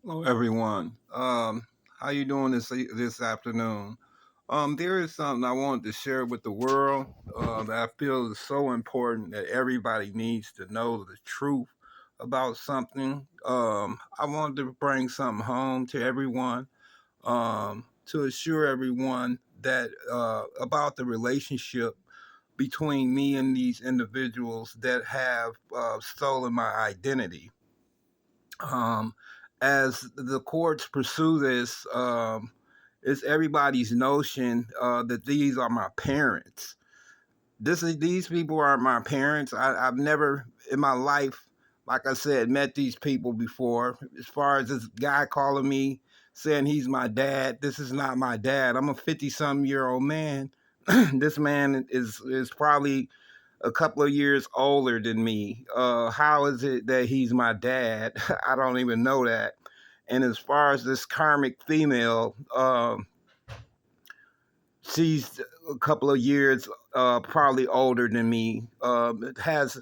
Hello, everyone. How you doing this afternoon? There is something I wanted to share with the world that I feel is so important that everybody needs to know the truth about something. I wanted to bring something home to everyone to assure everyone that about the relationship between me and these individuals that have stolen my identity. um, as the courts pursue this, it's everybody's notion that these are my parents. These people aren't my parents. I've never in my life, like I said, met these people before. As far as this guy calling me saying he's my dad, this is not my dad. I'm a 50-some-year-old man. This man is probably a couple of years older than me. How is it that he's my dad? I don't even know that. And as far as this karmic female, she's a couple of years probably older than me. Has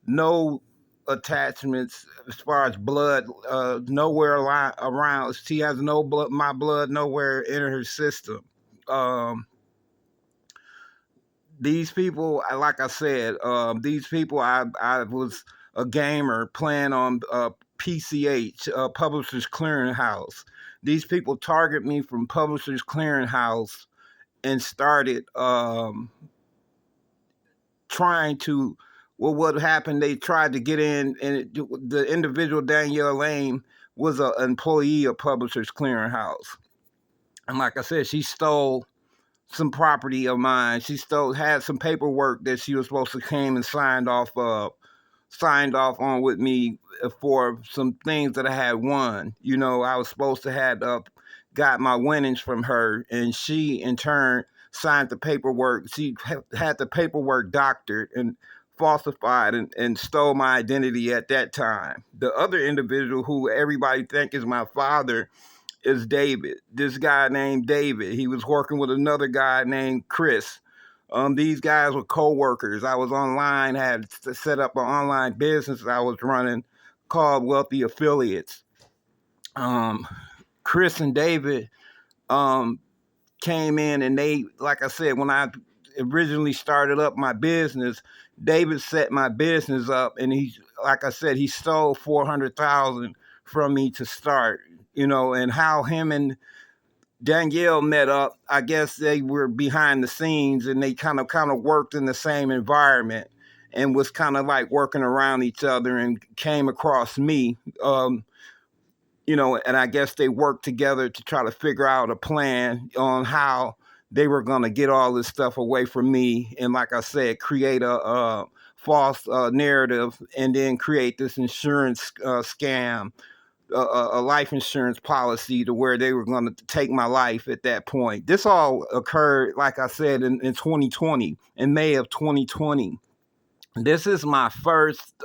no attachments as far as blood, nowhere around. She has no blood, my blood nowhere in her system. Um, these people, like I said, these people, I was a gamer playing on PCH, Publishers Clearinghouse. These people target me from Publishers Clearinghouse and started trying to. Well, what happened? They tried to get in, and the individual Danielle Lane was an employee of Publishers Clearinghouse, and like I said, she stole some property of mine. She still had some paperwork that she was supposed to came and signed off on with me for some things that I had won. You know, I was supposed to have got my winnings from her, and she in turn signed the paperwork. She had the paperwork doctored and falsified and stole my identity at that time. The other individual who everybody think is my father is David. This guy named David. He was working with another guy named Chris. These guys were co-workers. I was online, had set up an online business I was running called Wealthy Affiliates. Um, Chris and David um, came in and they, like I said, when I originally started up my business, David set my business up and he, like I said, he stole 400,000 from me to start, you know, and how him and Danielle met up. I guess they were behind the scenes and they kind of worked in the same environment and was kind of like working around each other and came across me. You know, and I guess they worked together to try to figure out a plan on how they were going to get all this stuff away from me. And like I said, create a false narrative and then create this insurance scam, a life insurance policy to where they were going to take my life at that point. This all occurred, like I said, in 2020, in May of 2020. This is my first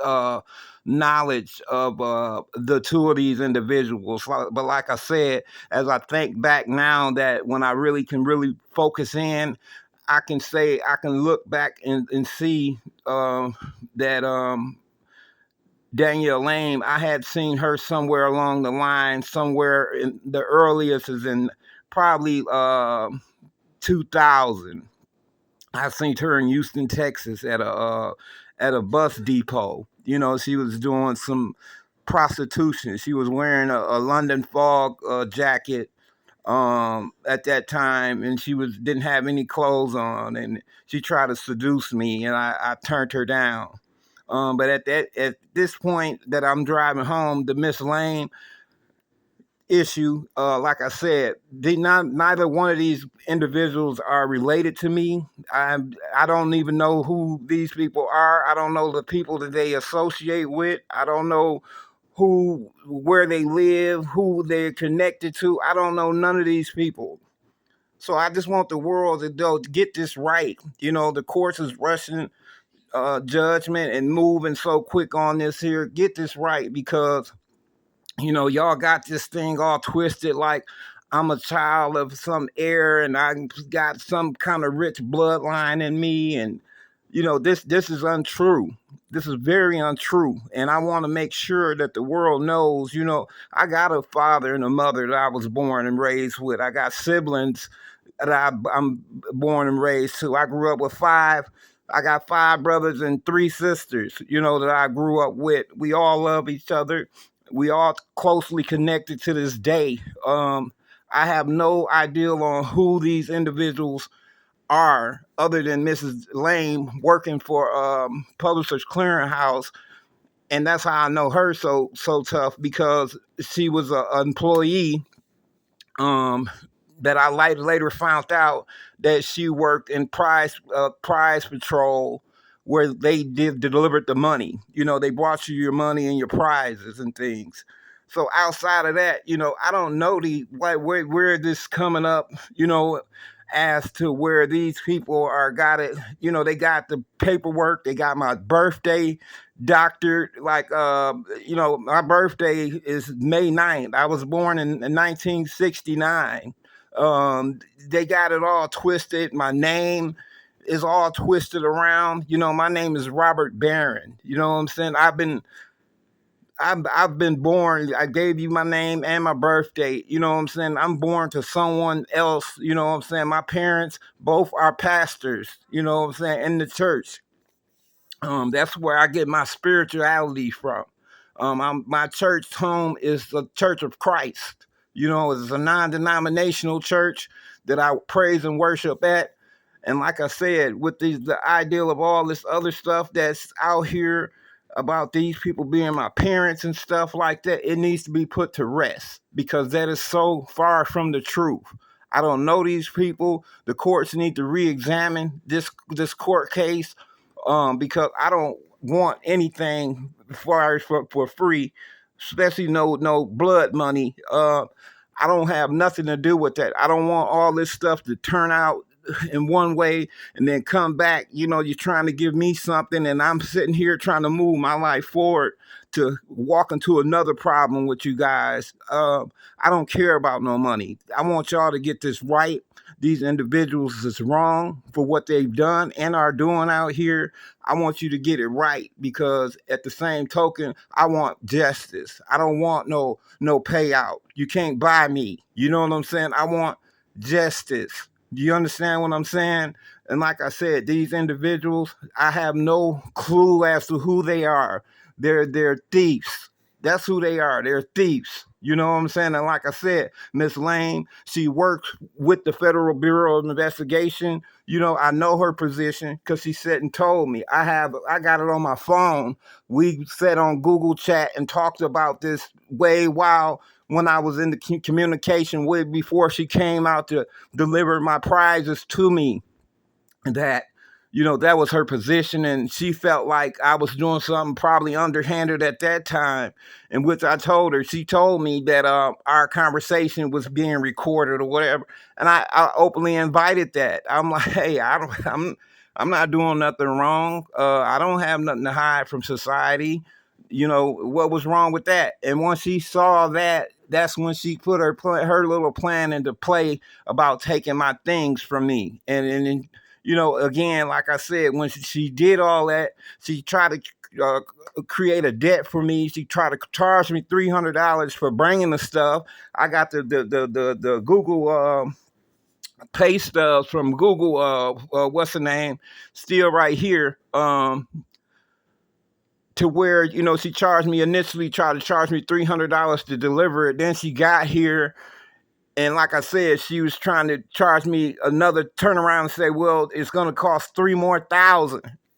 knowledge of the two of these individuals. But like I said, as I think back now, that when I really can really focus in, I can say I can look back and see that Danielle Lane, I had seen her somewhere along the line, somewhere in the earliest is in probably 2000. I seen her in Houston, Texas at a bus depot. You know, she was doing some prostitution. She was wearing a London Fog jacket at that time, and she was didn't have any clothes on, and she tried to seduce me, and I turned her down. But at this point that I'm driving home, the Miss Lane issue, like I said, neither one of these individuals are related to me. I don't even know who these people are. I don't know the people that they associate with. I don't know where they live, who they're connected to. I don't know none of these people. So I just want the world to get this right. You know, the courts is rushing judgment and moving so quick on this here. Get this right because you know, y'all got this thing all twisted like I'm a child of some heir and I got some kind of rich bloodline in me. And this is untrue. This is very untrue, and I want to make sure that the world knows. I got a father and a mother that I was born and raised with. I got siblings that I'm born and raised to. I grew up with five. I got five brothers and three sisters, that I grew up with. We all love each other. We all closely connected to this day. I have no idea on who these individuals are other than Mrs. Lane working for Publishers Clearinghouse, and that's how I know her so tough, because she was an employee um, that I later found out that she worked in prize patrol, where they delivered the money. They brought you your money and your prizes and things. So outside of that, I don't know where this coming up, as to where these people are got it. They got the paperwork. They got my birthday doctor, like my birthday is May 9th. I was born in 1969. They got it all twisted. My name is all twisted around. My name is Robert Barron. You know what I'm saying? I've been born. I gave you my name and my birthday. You know what I'm saying? I'm born to someone else. You know what I'm saying? My parents both are pastors. You know what I'm saying? In the church. That's where I get my spirituality from. My church home is the Church of Christ. It's a non-denominational church that I praise and worship at. And like I said, with the ideal of all this other stuff that's out here about these people being my parents and stuff like that, it needs to be put to rest, because that is so far from the truth. I don't know these people. The courts need to re-examine this court case, because I don't want anything for free, especially no blood money. I don't have nothing to do with that. I don't want all this stuff to turn out in one way and then come back. You're trying to give me something, and I'm sitting here trying to move my life forward to walk into another problem with you guys. I don't care about no money. I want y'all to get this right. These individuals is wrong for what they've done and are doing out here. I want you to get it right, because at the same token, I want justice. I don't want no payout. You can't buy me. You know what I'm saying? I want justice. Do you understand what I'm saying? And like I said, these individuals, I have no clue as to who they are. They're thieves. That's who they are. They're thieves. You know what I'm saying? And like I said, Miss Lane, she works with the Federal Bureau of Investigation. I know her position because she said and told me. I got it on my phone. We sat on Google Chat and talked about this way while when I was in the communication with, before she came out to deliver my prizes to me. That that was her position, and she felt like I was doing something probably underhanded at that time, in which I told her. She told me that our conversation was being recorded or whatever, and I openly invited that. I'm like, hey, I'm not doing nothing wrong. I don't have nothing to hide from society. What was wrong with that? And once she saw that, that's when she put her little plan into play about taking my things from me. And again, like I said, when she did all that, she tried to create a debt for me. She tried to charge me $300 for bringing the stuff. I got the Google pay stubs from Google. What's the name? Still right here. To where she charged me initially, tried to charge me $300 to deliver it. Then she got here. And like I said, she was trying to charge me another turnaround and say, well, it's going to cost $3,000 more,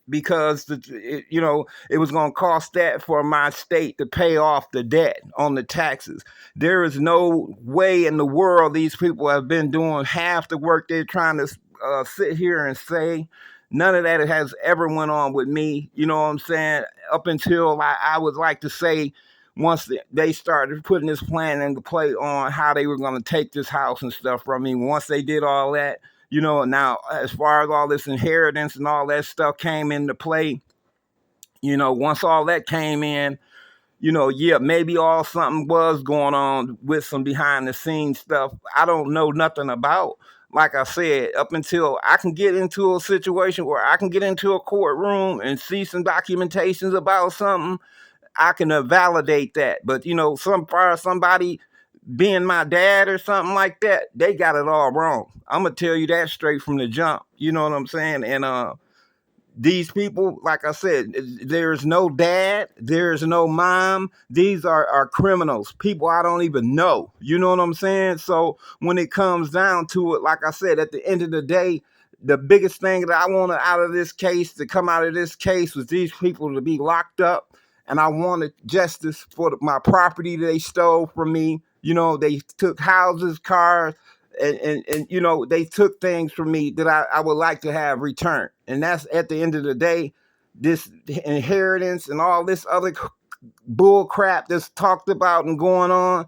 because it was going to cost that for my state to pay off the debt on the taxes. There is no way in the world these people have been doing half the work they're trying to sit here and say. None of that has ever went on with me. You know what I'm saying? Up until I would like to say, once they started putting this plan into play on how they were going to take this house and stuff from me. Once they did all that, now as far as all this inheritance and all that stuff came into play, once all that came in, yeah, maybe something was going on with some behind the scenes stuff I don't know nothing about. like I said, up until I can get into a situation where I can get into a courtroom and see some documentations about something, I can validate that. But somebody being my dad or something like that, they got it all wrong. I'm gonna tell you that straight from the jump. You know what I'm saying? And these people, like I said, there's no dad, there's no mom. These are criminals, people I don't even know. You know what I'm saying? So when it comes down to it, like I said, at the end of the day, the biggest thing that I wanted out of this case, to come out of this case, was these people to be locked up. And I wanted justice for my property they stole from me. They took houses, cars, and they took things from me that I would like to have returned. And that's, at the end of the day, this inheritance and all this other bull crap that's talked about and going on,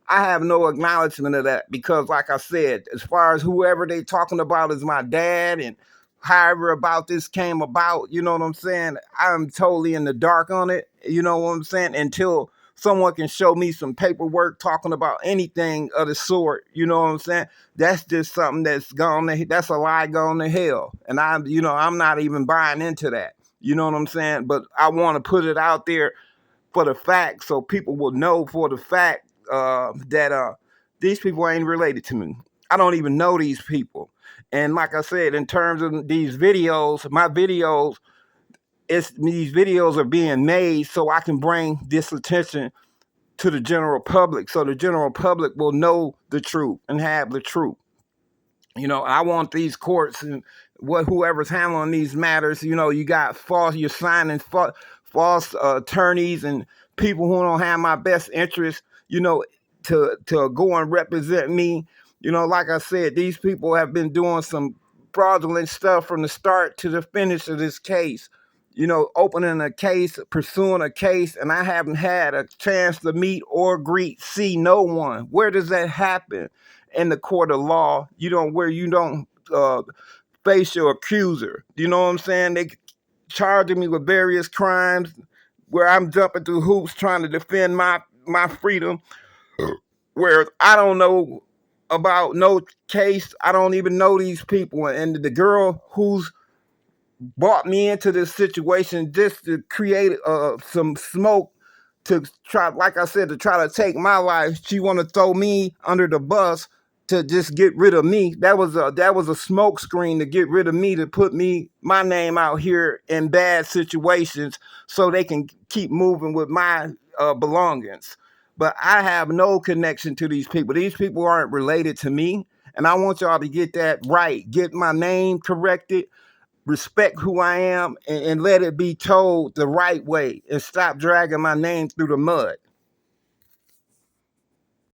I have no acknowledgement of that, because like I said, as far as whoever they talking about is my dad, and however about this came about, you know what I'm saying, I'm totally in the dark on it, you know what I'm saying, until someone can show me some paperwork talking about anything of the sort, you know what I'm saying. That's just something that's a lie gone to hell. And I'm not even buying into that, you know what I'm saying. But I want to put it out there for the fact, so people will know for the fact that these people ain't related to me. I don't even know these people. And like I said, in terms of these videos, these videos are being made so I can bring this attention to the general public, so the general public will know the truth and have the truth. I want these courts and whoever's handling these matters, you got you're signing false attorneys and people who don't have my best interest, to go and represent me. Like I said, these people have been doing some fraudulent stuff from the start to the finish of this case. Opening a case, pursuing a case, and I haven't had a chance to meet or see no one. Where does that happen? In the court of law, where you don't face your accuser. You know what I'm saying? They charging me with various crimes where I'm jumping through hoops trying to defend my freedom, where I don't know about no case. I don't even know these people. And the girl who's brought me into this situation just to create some smoke, to try, like I said, to try to take my life. She want to throw me under the bus to just get rid of me. That was a smoke screen to get rid of me, to put my name out here in bad situations so they can keep moving with my belongings. But I have no connection to these people. These people aren't related to me. And I want y'all to get that right. Get my name corrected, respect who I am, and let it be told the right way, and stop dragging my name through the mud.